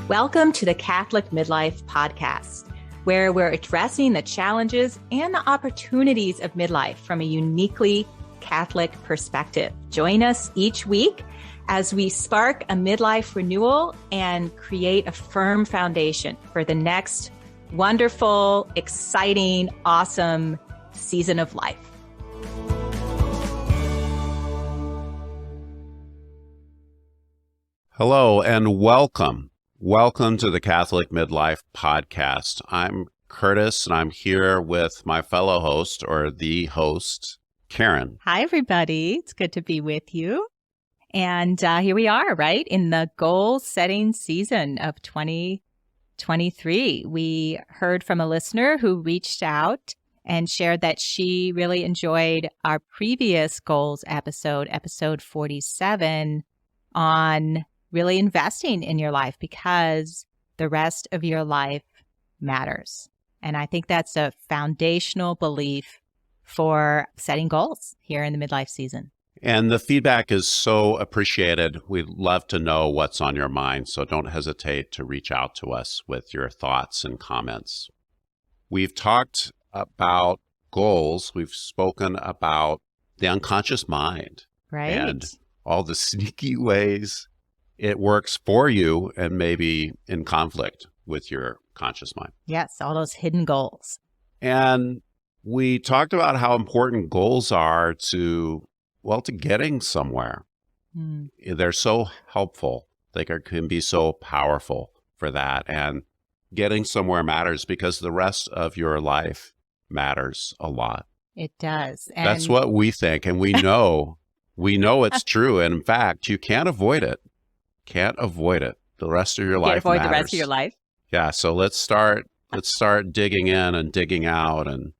Welcome to the Catholic Midlife podcast, where we're addressing the challenges and the opportunities of midlife from a uniquely Catholic perspective. Join us each week as we spark a midlife renewal and create a firm foundation for the next wonderful, exciting, awesome season of life. Hello and welcome. Welcome to the Catholic Midlife podcast. I'm Curtis and I'm here with my fellow host, or the host, Karen. Hi, everybody. It's good to be with you. And here we are, right, in the goal-setting season of 2023. We heard from a listener who reached out and shared that she really enjoyed our previous goals episode, episode 47, on really investing in your life because the rest of your life matters. And I think that's a foundational belief for setting goals here in the midlife season. And the feedback is so appreciated. We'd love to know what's on your mind, so don't hesitate to reach out to us with your thoughts and comments. We've talked about goals. We've spoken about the unconscious mind. Right. And all the sneaky ways it works for you and maybe in conflict with your conscious mind. Yes, all those hidden goals. And we talked about how important goals are to getting somewhere. They're so helpful. They can be so powerful for that. And getting somewhere matters because the rest of your life matters a lot. It does. And that's what we think. And we know it's true. And in fact, you can't avoid it. Can't avoid it. The rest of your life can't avoid matters. the rest of your life. Yeah. So let's start digging in and digging out and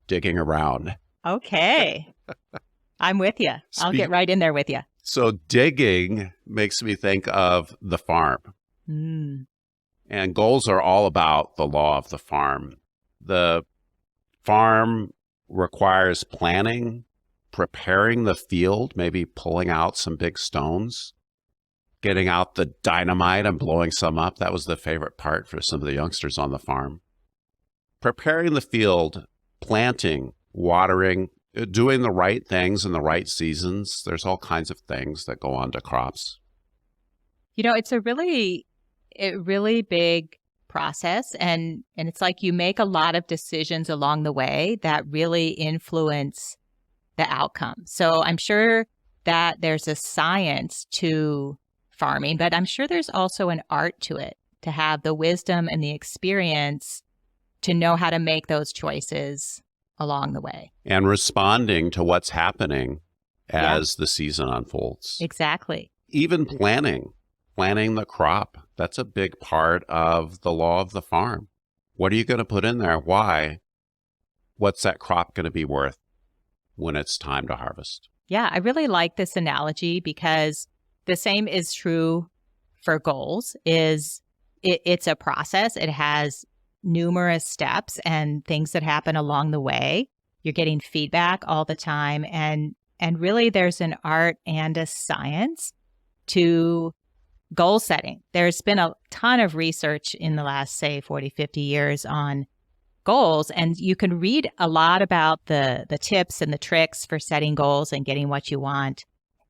digging around. Okay. I'm with you. I'll get right in there with you. So digging makes me think of the farm. And goals are all about the law of the farm. The farm requires planning, preparing the field, maybe pulling out some big stones, getting out the dynamite and blowing some up. That was the favorite part for some of the youngsters on the farm. Preparing the field, planting, watering, doing the right things in the right seasons. There's all kinds of things that go on to crops. You know, it's a really big process. And it's like you make a lot of decisions along the way that really influence the outcome. So I'm sure that there's a science to farming, but I'm sure there's also an art to it, to have the wisdom and the experience to know how to make those choices along the way. And responding to what's happening as the season unfolds. Exactly. Even planning the crop. That's a big part of the law of the farm. What are you going to put in there? Why? What's that crop going to be worth when it's time to harvest? Yeah, I really like this analogy because the same is true for goals. It's a process. It has numerous steps and things that happen along the way. You're getting feedback all the time. And really there's an art and a science to goal setting. There's been a ton of research in the last, say, 40, 50 years on goals. And you can read a lot about the tips and the tricks for setting goals and getting what you want.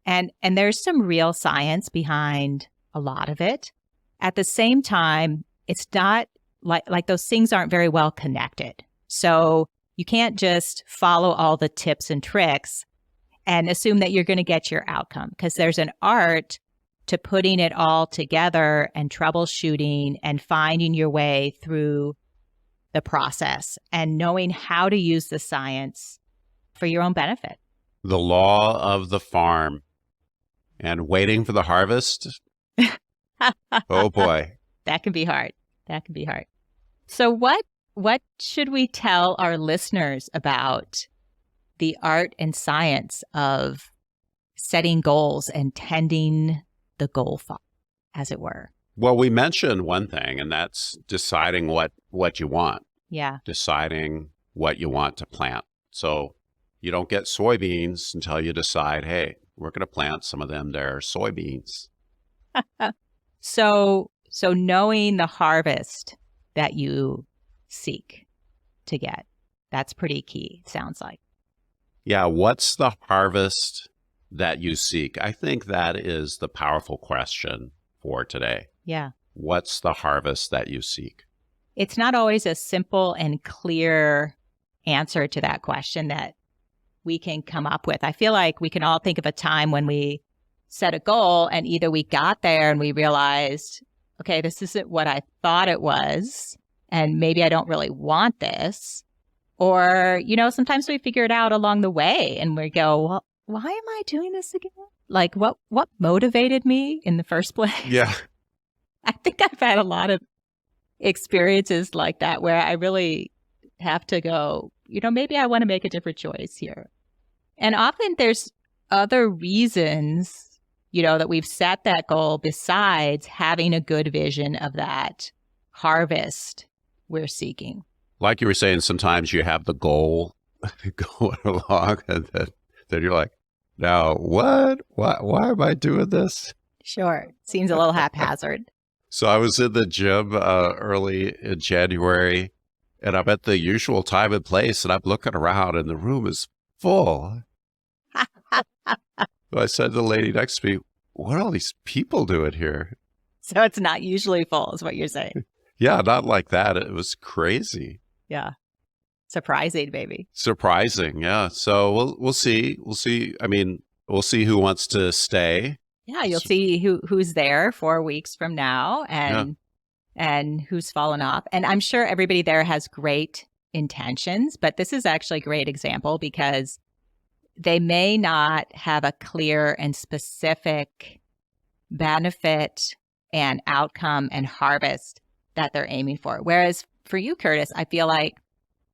And there's some real science behind a lot of it. At the same time, it's not like those things aren't very well connected. So you can't just follow all the tips and tricks and assume that you're going to get your outcome, because there's an art to putting it all together and troubleshooting and finding your way through the process and knowing how to use the science for your own benefit. The law of the farm and waiting for the harvest. Oh boy. That can be hard. So what should we tell our listeners about the art and science of setting goals and tending the goal farm, as it were? Well, we mentioned one thing, and that's deciding what you want. Yeah. Deciding what you want to plant. So you don't get soybeans until you decide, hey, we're going to plant some of them there soybeans. So So knowing the harvest that you seek to get, that's pretty key, it sounds like. Yeah, what's the harvest that you seek? I think that is the powerful question for today. Yeah. What's the harvest that you seek? It's not always a simple and clear answer to that question that we can come up with. I feel like we can all think of a time when we set a goal and either we got there and we realized, okay, this isn't what I thought it was, and maybe I don't really want this. Or, sometimes we figure it out along the way and we go, well, why am I doing this again? Like what motivated me in the first place? Yeah. I think I've had a lot of experiences like that where I really have to go, maybe I want to make a different choice here. And often there's other reasons, that we've set that goal besides having a good vision of that harvest we're seeking. Like you were saying, sometimes you have the goal going along and then you're like, now what? Why am I doing this? Sure. Seems a little haphazard. So I was in the gym early in January, and I'm at the usual time and place, and I'm looking around, and the room is full. So I said to the lady next to me, what are all these people doing here? So it's not usually full, is what you're saying. Yeah, not like that. It was crazy. Yeah. Surprising, baby. Surprising, yeah. So we'll see. We'll see. I mean, we'll see who wants to stay. Yeah, you'll see who's there 4 weeks from now and who's fallen off. And I'm sure everybody there has great intentions, but this is actually a great example because they may not have a clear and specific benefit and outcome and harvest that they're aiming for. Whereas for you, Curtis, I feel like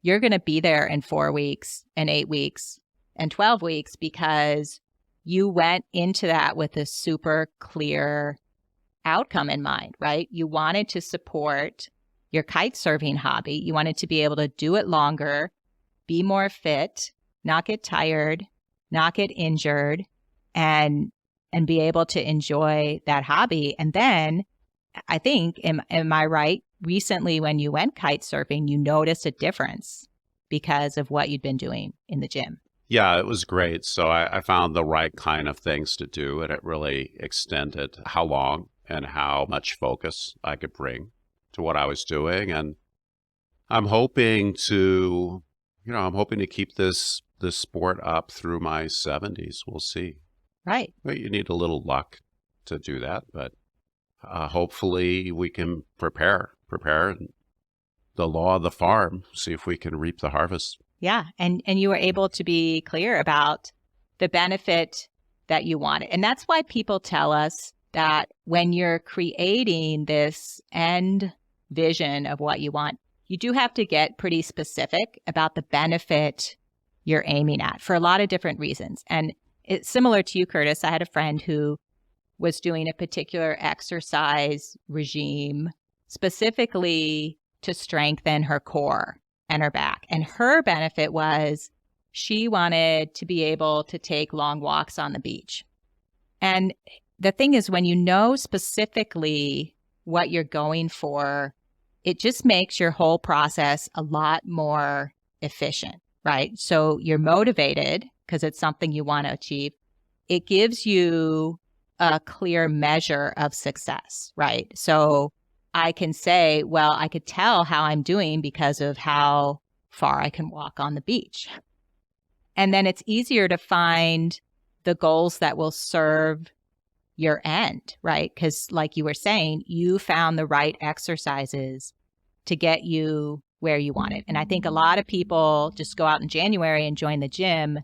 you're going to be there in 4 weeks and 8 weeks and 12 weeks because you went into that with a super clear outcome in mind, right? You wanted to support your kite surfing hobby. You wanted to be able to do it longer, be more fit, not get tired, not get injured, and be able to enjoy that hobby. And then I think, am I right? Recently, when you went kite surfing, you noticed a difference because of what you'd been doing in the gym. Yeah, it was great. So I found the right kind of things to do, and it really extended how long and how much focus I could bring to what I was doing. And I'm hoping to, keep this sport up through my 70s. We'll see. Right. Well, you need a little luck to do that, but hopefully we can prepare the law of the farm, see if we can reap the harvest. Yeah. And you were able to be clear about the benefit that you wanted. And that's why people tell us that when you're creating this end vision of what you want, you do have to get pretty specific about the benefit you're aiming at for a lot of different reasons. And it's similar to you, Curtis. I had a friend who was doing a particular exercise regime specifically to strengthen her core and her back. And her benefit was she wanted to be able to take long walks on the beach. And the thing is, when you know specifically what you're going for, it just makes your whole process a lot more efficient, right? So you're motivated because it's something you want to achieve. It gives you a clear measure of success, right? So I can say, well, I could tell how I'm doing because of how far I can walk on the beach. And then it's easier to find the goals that will serve your end, right? Because like you were saying, you found the right exercises to get you where you want it. And I think a lot of people just go out in January and join the gym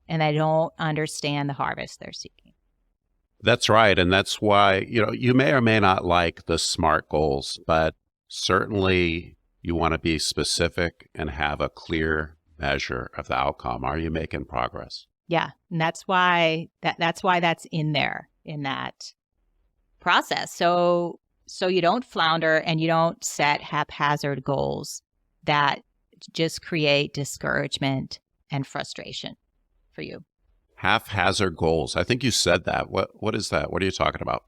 and they don't understand the harvest they're seeking. That's right. And that's why, you may or may not like the SMART goals, but certainly you want to be specific and have a clear measure of the outcome. Are you making progress? Yeah. And that's why that's in there in that process. So you don't flounder and you don't set haphazard goals that just create discouragement and frustration for you. Haphazard goals. I think you said that. What is that? What are you talking about?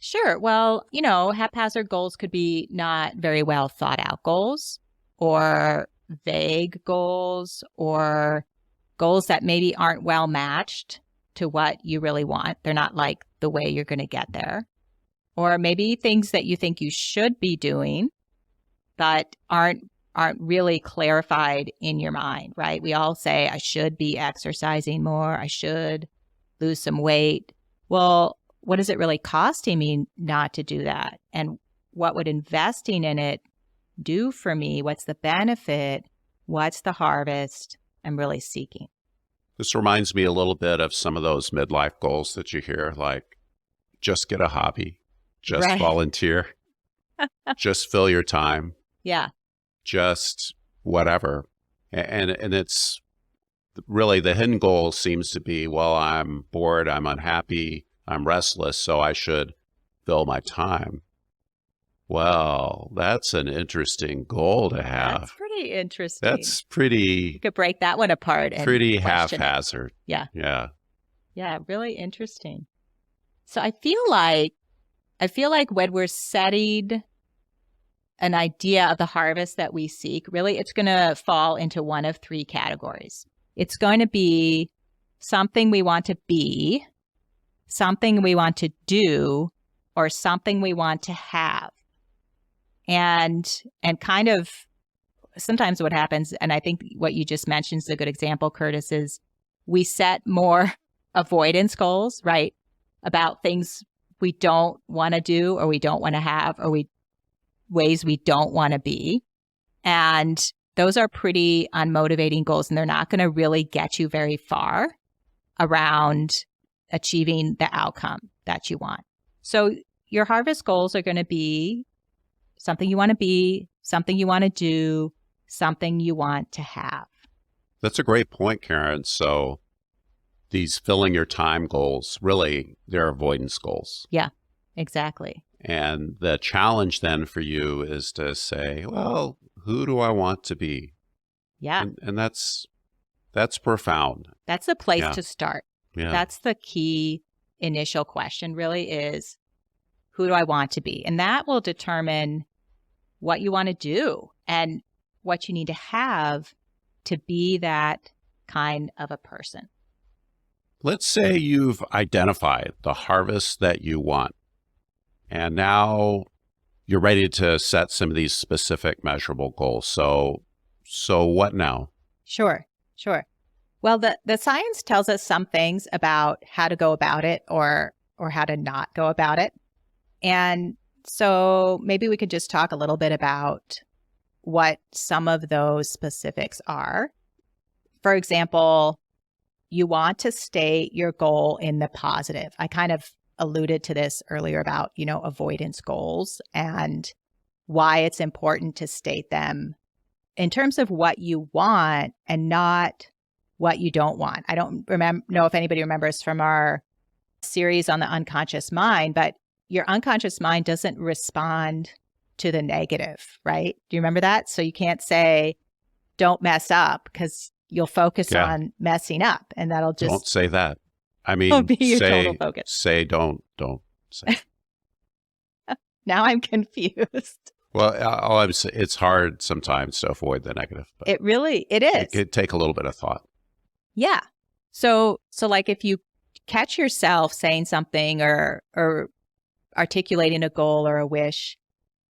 Sure. Well, haphazard goals could be not very well thought out goals or vague goals or goals that maybe aren't well matched to what you really want. They're not like the way you're going to get there. Or maybe things that you think you should be doing but aren't really clarified in your mind, right? We all say, I should be exercising more. I should lose some weight. Well, what is it really costing me not to do that? And what would investing in it do for me? What's the benefit? What's the harvest I'm really seeking? This reminds me a little bit of some of those midlife goals that you hear, like just get a hobby, just Right. volunteer, just fill your time, Yeah. just whatever. And it's really the hidden goal seems to be, well, I'm bored, I'm unhappy, I'm restless, so I should fill my time. Well, that's an interesting goal to have. That's pretty interesting. That's pretty You could break that one apart and pretty question it. haphazard. Yeah. Yeah. Yeah, really interesting. So I feel like when we're setting an idea of the harvest that we seek, really it's going to fall into one of three categories. It's going to be something we want to be, something we want to do, or something we want to have. And kind of sometimes what happens, and I think what you just mentioned is a good example, Curtis, is we set more avoidance goals, right? About things we don't want to do or we don't want to have or ways we don't want to be. And those are pretty unmotivating goals, and they're not going to really get you very far around achieving the outcome that you want. So your harvest goals are going to be something you want to be, something you want to do, something you want to have. That's a great point, Karen. So these filling your time goals, really, they're avoidance goals. Yeah, exactly. And the challenge then for you is to say, well, who do I want to be? Yeah. And that's profound. That's the place Yeah. to start. Yeah. That's the key initial question really is, who do I want to be? And that will determine what you want to do and what you need to have to be that kind of a person. Let's say you've identified the harvest that you want, and now you're ready to set some of these specific measurable goals. So what now? Sure. Well, the science tells us some things about how to go about it or how to not go about it. And so maybe we could just talk a little bit about what some of those specifics are. For example, you want to state your goal in the positive. I kind of alluded to this earlier about, avoidance goals and why it's important to state them in terms of what you want and not what you don't want. I don't know if anybody remembers from our series on the unconscious mind, but your unconscious mind doesn't respond to the negative, right? Do you remember that? So you can't say, don't mess up, because you'll focus on messing up, and that'll just... Don't say that. I mean, be your total focus. Say don't say. Now I'm confused. Well, all I'm saying, it's hard sometimes to avoid the negative. But it is. It could take a little bit of thought. Yeah. So like if you catch yourself saying something or articulating a goal or a wish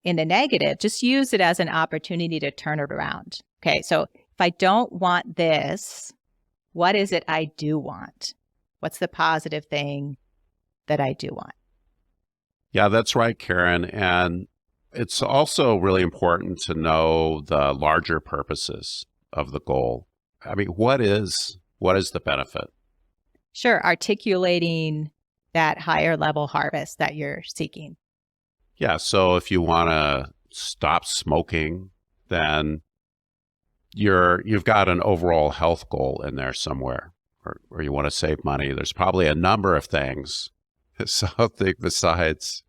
in the negative, just use it as an opportunity to turn it around. Okay. So if I don't want this, what is it I do want? What's the positive thing that I do want? Yeah, that's right, Karen. And it's also really important to know the larger purposes of the goal. I mean, what is the benefit? Sure. Articulating that higher level harvest that you're seeking. Yeah. So if you want to stop smoking, then you've got an overall health goal in there somewhere, or you want to save money. There's probably a number of things, something besides,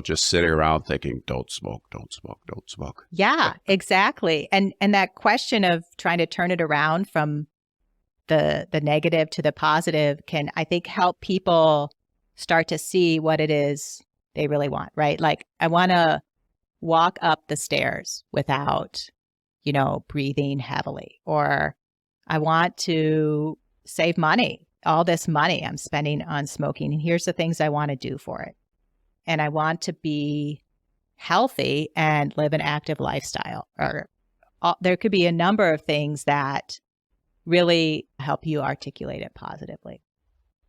just sitting around thinking, don't smoke, don't smoke, don't smoke. Yeah, exactly. And that question of trying to turn it around from the negative to the positive can, I think, help people start to see what it is they really want, right? Like, I want to walk up the stairs without, breathing heavily, or I want to save money, all this money I'm spending on smoking. And here's the things I want to do for it. And I want to be healthy and live an active lifestyle. Or there could be a number of things that really help you articulate it positively.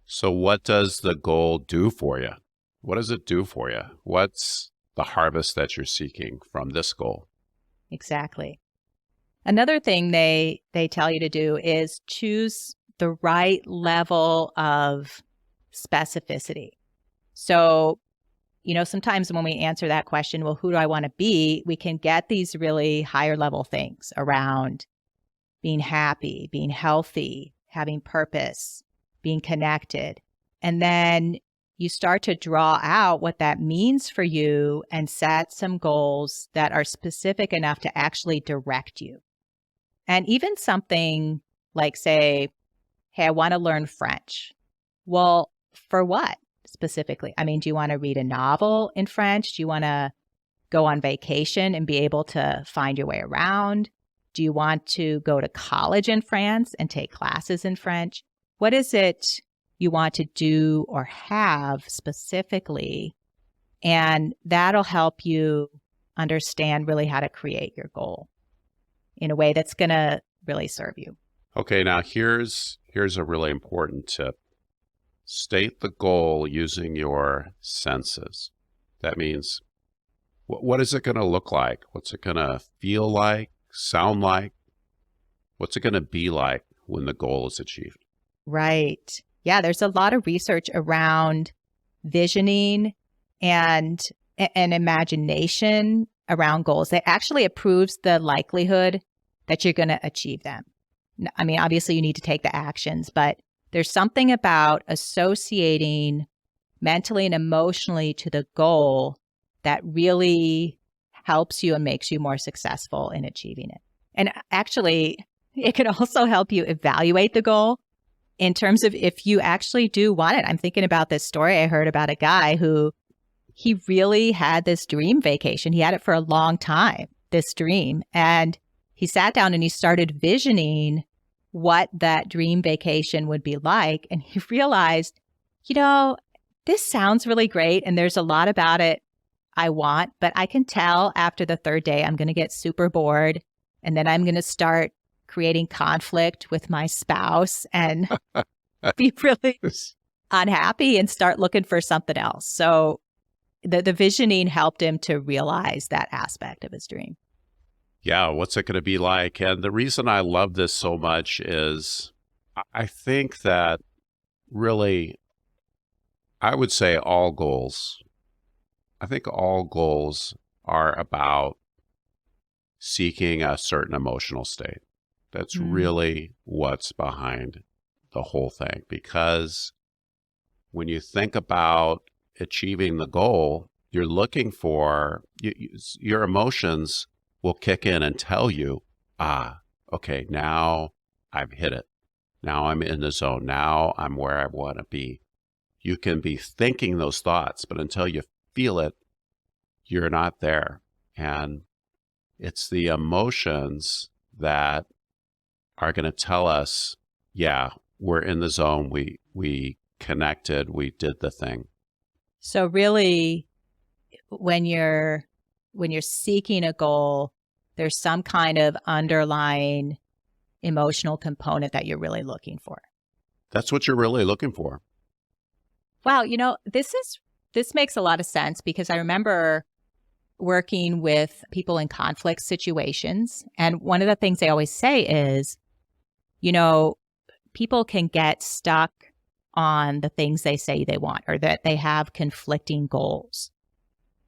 So what does the goal do for you? What does it do for you? What's the harvest that you're seeking from this goal? Exactly. Another thing they tell you to do is choose the right level of specificity. So, sometimes when we answer that question, well, who do I want to be? We can get these really higher level things around being happy, being healthy, having purpose, being connected. And then you start to draw out what that means for you and set some goals that are specific enough to actually direct you. And even something like, say, hey, I want to learn French. Well, for what specifically? I mean, do you want to read a novel in French? Do you want to go on vacation and be able to find your way around? Do you want to go to college in France and take classes in French? What is it you want to do or have specifically? And that'll help you understand really how to create your goal in a way that's going to really serve you. Okay, now here's a really important tip. State the goal using your senses. That means, what is it going to look like? What's it going to feel like, sound like? What's it going to be like when the goal is achieved? Right. Yeah, there's a lot of research around visioning and imagination around goals that actually approves the likelihood that you're going to achieve them. I mean, obviously you need to take the actions, but there's something about associating mentally and emotionally to the goal that really helps you and makes you more successful in achieving it. And actually, it can also help you evaluate the goal in terms of if you actually do want it. I'm thinking about this story I heard about a guy who he really had this dream vacation. He had it for a long time, this dream. And he sat down and he started visioning what that dream vacation would be like. And he realized, this sounds really great. And there's a lot about it I want, but I can tell after the third day, I'm going to get super bored. And then I'm going to start creating conflict with my spouse and be really unhappy and start looking for something else. So the visioning helped him to realize that aspect of his dream. Yeah, what's it going to be like? And the reason I love this so much is I think that really, I would say all goals are about seeking a certain emotional state. That's really what's behind the whole thing. Because when you think about achieving the goal, you're looking for, your emotions will kick in and tell you, okay, now I've hit it. Now I'm in the zone. Now I'm where I want to be. You can be thinking those thoughts, but until you feel it, you're not there. And it's the emotions that are going to tell us, yeah, we're in the zone. We connected. We did the thing. So really, when you're seeking a goal, there's some kind of underlying emotional component that you're really looking for. That's what you're really looking for. Wow, this makes a lot of sense because I remember working with people in conflict situations. And one of the things they always say is, people can get stuck on the things they say they want or that they have conflicting goals.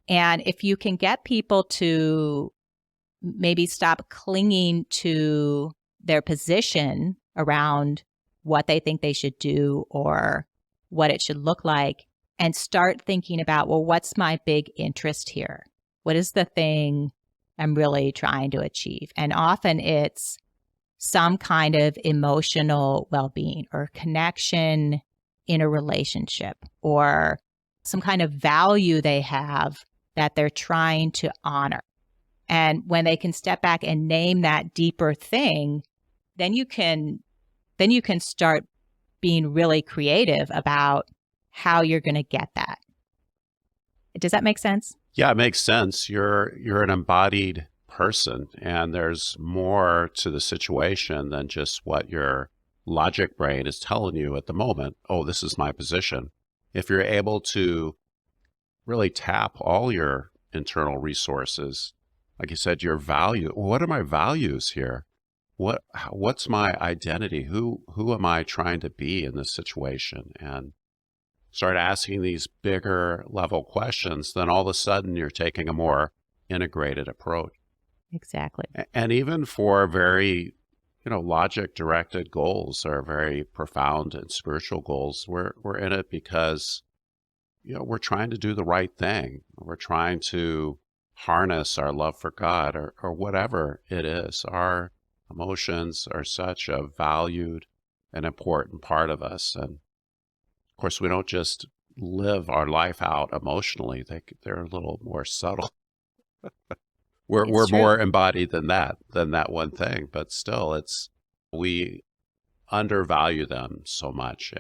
And if you can get people to maybe stop clinging to their position around what they think they should do or what it should look like and start thinking about, well, what's my big interest here? What is the thing I'm really trying to achieve? And often it's some kind of emotional well-being or connection in a relationship or some kind of value they have that they're trying to honor. And when they can step back and name that deeper thing, then you can start being really creative about how you're going to get that. Does that make sense? Yeah, it makes sense. You're an embodied person, and there's more to the situation than just what your logic brain is telling you at the moment. Oh, this is my position. If you're able to really tap all your internal resources, like you said, your value. What are my values here? What's my identity? Who am I trying to be in this situation? And start asking these bigger level questions, then all of a sudden you're taking a more integrated approach. Exactly. And even for very, logic directed goals or very profound and spiritual goals, we're in it because, we're trying to do the right thing. We're trying to harness our love for God or whatever it is. Our emotions are such a valued and important part of us. And of course, we don't just live our life out emotionally. They're a little more subtle. We're true. more embodied than that one thing, but still we undervalue them so much,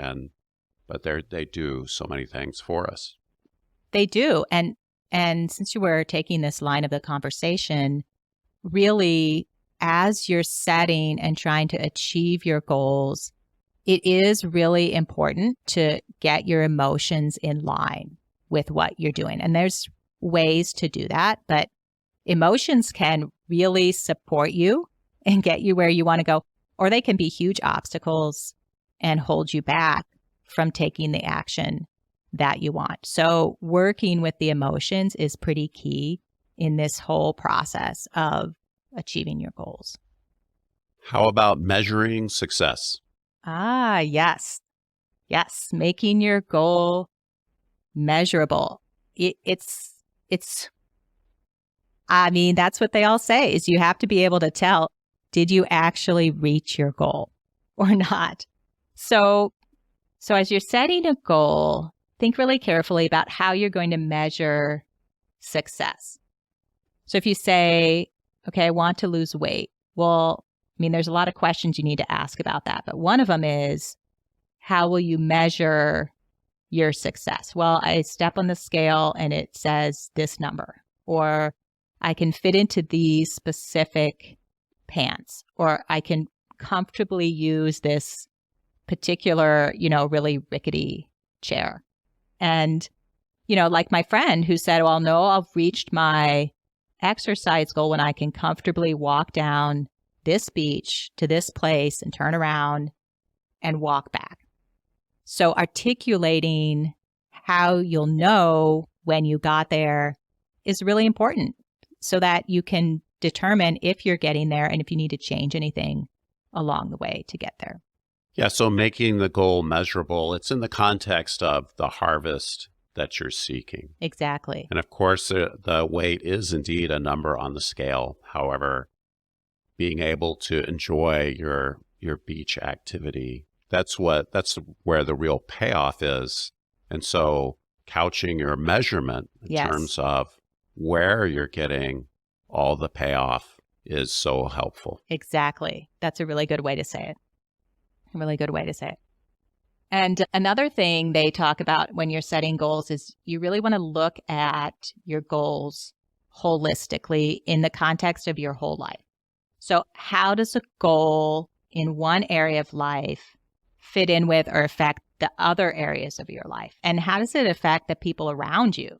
but they do so many things for us. They do. And since you were taking this line of the conversation, really, as you're setting and trying to achieve your goals, it is really important to get your emotions in line with what you're doing. And there's ways to do that, but emotions can really support you and get you where you want to go, or they can be huge obstacles and hold you back from taking the action that you want. So working with the emotions is pretty key in this whole process of achieving your goals. How about measuring success? Ah, yes. Yes. Making your goal measurable. It's, that's what they all say is you have to be able to tell, did you actually reach your goal or not? So as you're setting a goal, think really carefully about how you're going to measure success. So if you say, okay, I want to lose weight. Well, there's a lot of questions you need to ask about that. But one of them is, how will you measure your success? Well, I step on the scale and it says this number, or I can fit into these specific pants, or I can comfortably use this particular, really rickety chair. And, like my friend who said, well, no, I've reached my exercise goal when I can comfortably walk down this beach to this place and turn around and walk back. So articulating how you'll know when you got there is really important so that you can determine if you're getting there and if you need to change anything along the way to get there. Yeah, so making the goal measurable, it's in the context of the harvest that you're seeking. Exactly. And of course, the weight is indeed a number on the scale. However, being able to enjoy your beach activity, that's where the real payoff is. And so couching your measurement in terms of where you're getting all the payoff is so helpful. Exactly. That's a really good way to say it. A really good way to say it. And another thing they talk about when you're setting goals is you really want to look at your goals holistically in the context of your whole life. So how does a goal in one area of life fit in with or affect the other areas of your life? And how does it affect the people around you?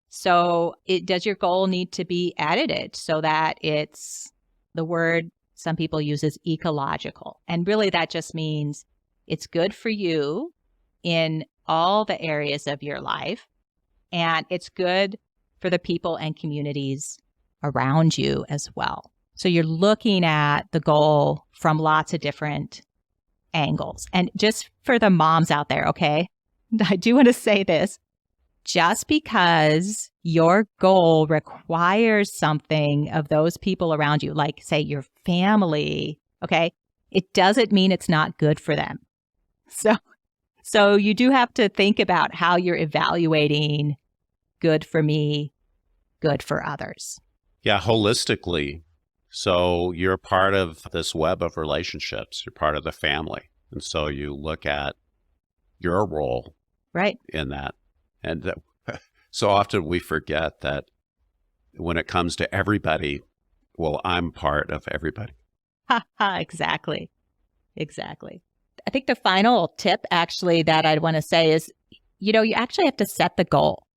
So does your goal need to be edited so that it's, the word some people use is ecological. And really that just means it's good for you in all the areas of your life, and it's good for the people and communities around you as well. So you're looking at the goal from lots of different angles. And just for the moms out there, okay, I do want to say this. Just because your goal requires something of those people around you, like say your family, okay, it doesn't mean it's not good for them. So So you do have to think about how you're evaluating good for me, good for others. Yeah, holistically. So you're part of this web of relationships. You're part of the family. And so you look at your role Right. in that. And so often we forget that when it comes to everybody, well, I'm part of everybody. Ha ha, exactly. Exactly. I think the final tip actually that I'd want to say is, you actually have to set the goal,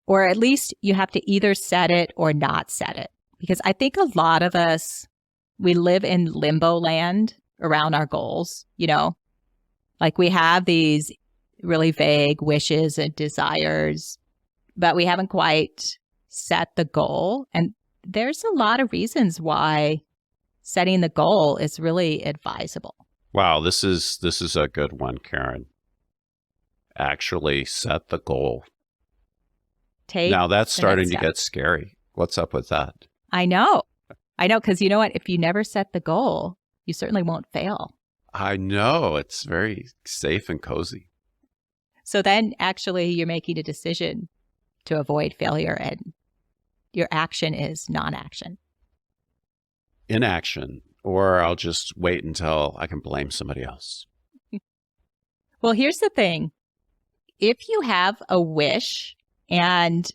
or at least you have to either set it or not set it. Because I think a lot of us, we live in limbo land around our goals, like we have these really vague wishes and desires, but we haven't quite set the goal. And there's a lot of reasons why setting the goal is really advisable. Wow, this is a good one, Karen. Actually set the goal. Now that's starting to get scary. What's up with that? I know, because you know what? If you never set the goal, you certainly won't fail. I know. It's very safe and cozy. So then actually you're making a decision to avoid failure, and your action is non-action. Inaction, or I'll just wait until I can blame somebody else. Well, here's the thing. If you have a wish and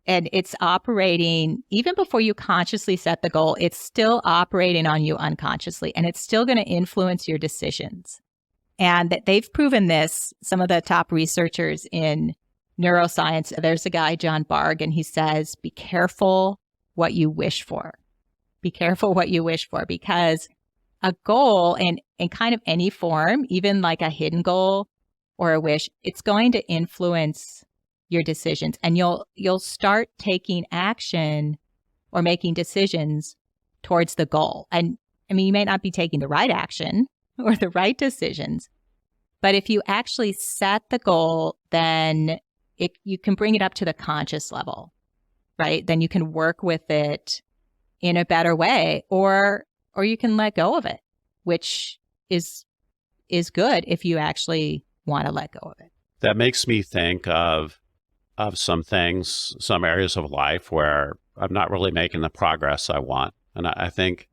it's operating, even before you consciously set the goal, it's still operating on you unconsciously, and it's still going to influence your decisions. And that they've proven this, some of the top researchers in neuroscience. There's a guy, John Barg, and he says, be careful what you wish for. Be careful what you wish for, because a goal in kind of any form, even like a hidden goal or a wish, it's going to influence your decisions, and you'll start taking action or making decisions towards the goal. And I mean, you may not be taking the right action or the right decisions, but if you actually set the goal, then you can bring it up to the conscious level, right? Then you can work with it in a better way, or you can let go of it, which is good if you actually want to let go of it. That makes me think of some things, some areas of life where I'm not really making the progress I want. And I think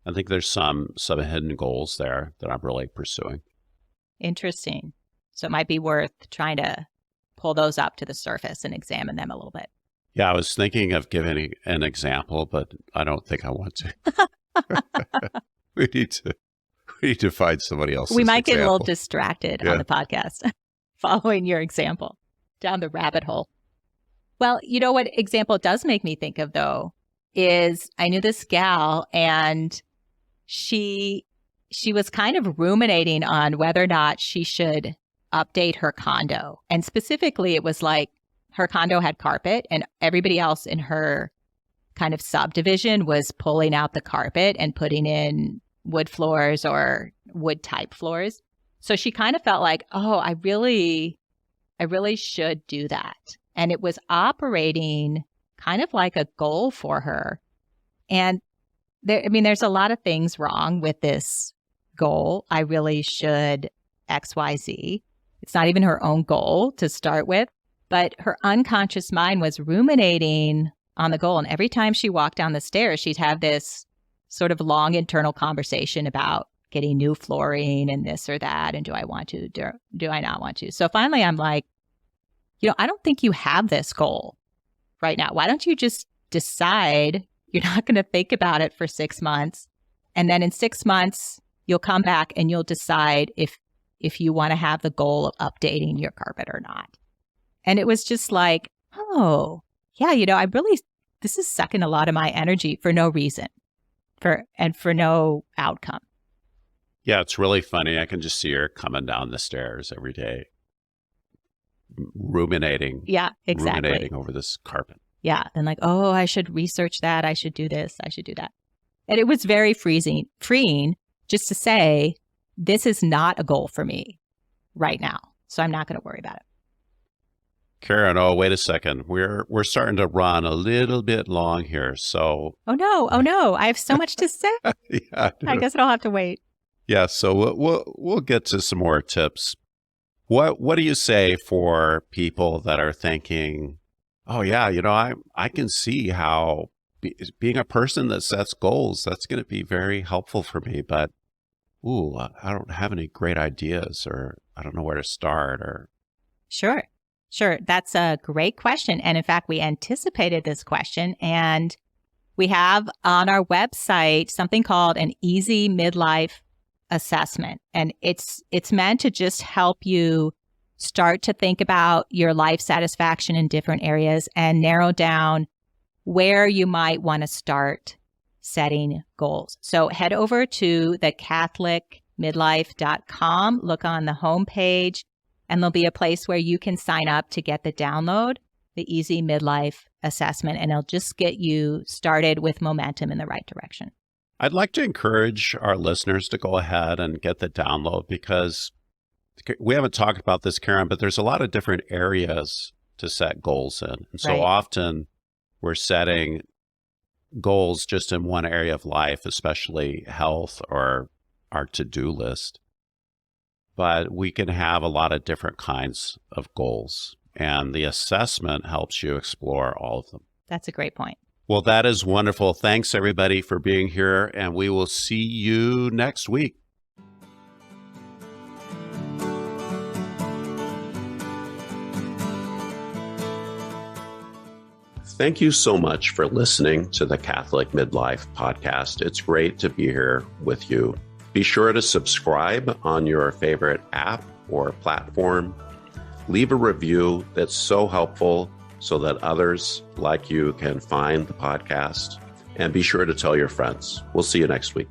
there's some hidden goals there that I'm really pursuing. Interesting. So it might be worth trying to pull those up to the surface and examine them a little bit. Yeah, I was thinking of giving an example, but I don't think I want to. We need to find somebody else. We might get a little distracted on the podcast following your example down the rabbit hole. Well, you know what example it does make me think of, though, is I knew this gal, and she was kind of ruminating on whether or not she should update her condo. And specifically, it was like her condo had carpet, and everybody else in her kind of subdivision was pulling out the carpet and putting in wood floors or wood type floors. So she kind of felt like, oh, I really should do that. And it was operating kind of like a goal for her. And there's a lot of things wrong with this goal. I really should XYZ. It's not even her own goal to start with, but her unconscious mind was ruminating on the goal. And every time she walked down the stairs, she'd have this sort of long internal conversation about getting new flooring and this or that. And do I want to, do I not want to? So finally, I'm like, I don't think you have this goal right now. Why don't you just decide you're not going to think about it for 6 months? And then in 6 months, you'll come back and you'll decide if you want to have the goal of updating your carpet or not. And it was just like, oh, yeah, this is sucking a lot of my energy for no reason, for no outcome. Yeah, it's really funny. I can just see her coming down the stairs every day, ruminating. Yeah, exactly. Ruminating over this carpet. Yeah. And like, oh, I should research that. I should do this. I should do that. And it was very freeing just to say, this is not a goal for me right now. So I'm not going to worry about it. Karen, oh, wait a second. We're starting to run a little bit long here. So. Oh, no. I have so much to say. Yeah, I guess I'll have to wait. Yeah. So we'll get to some more tips What do you say for people that are thinking, oh yeah, I can see how being a person that sets goals, that's going to be very helpful for me, but I don't have any great ideas, or I don't know where to start, or Sure. That's a great question. And in fact, we anticipated this question, and we have on our website something called an easy midlife assessment. And it's meant to just help you start to think about your life satisfaction in different areas and narrow down where you might want to start setting goals. So head over to the catholicmidlife.com, look on the homepage, and there'll be a place where you can sign up to get the download, the Easy Midlife Assessment, and it'll just get you started with momentum in the right direction. I'd like to encourage our listeners to go ahead and get the download, because we haven't talked about this, Karen, but there's a lot of different areas to set goals in. And so often we're setting goals just in one area of life, especially health or our to-do list. But we can have a lot of different kinds of goals, and the assessment helps you explore all of them. That's a great point. Well, that is wonderful. Thanks, everybody, for being here, and we will see you next week. Thank you so much for listening to the Catholic Midlife podcast. It's great to be here with you. Be sure to subscribe on your favorite app or platform. Leave a review. That's so helpful so that others like you can find the podcast. And be sure to tell your friends. We'll see you next week.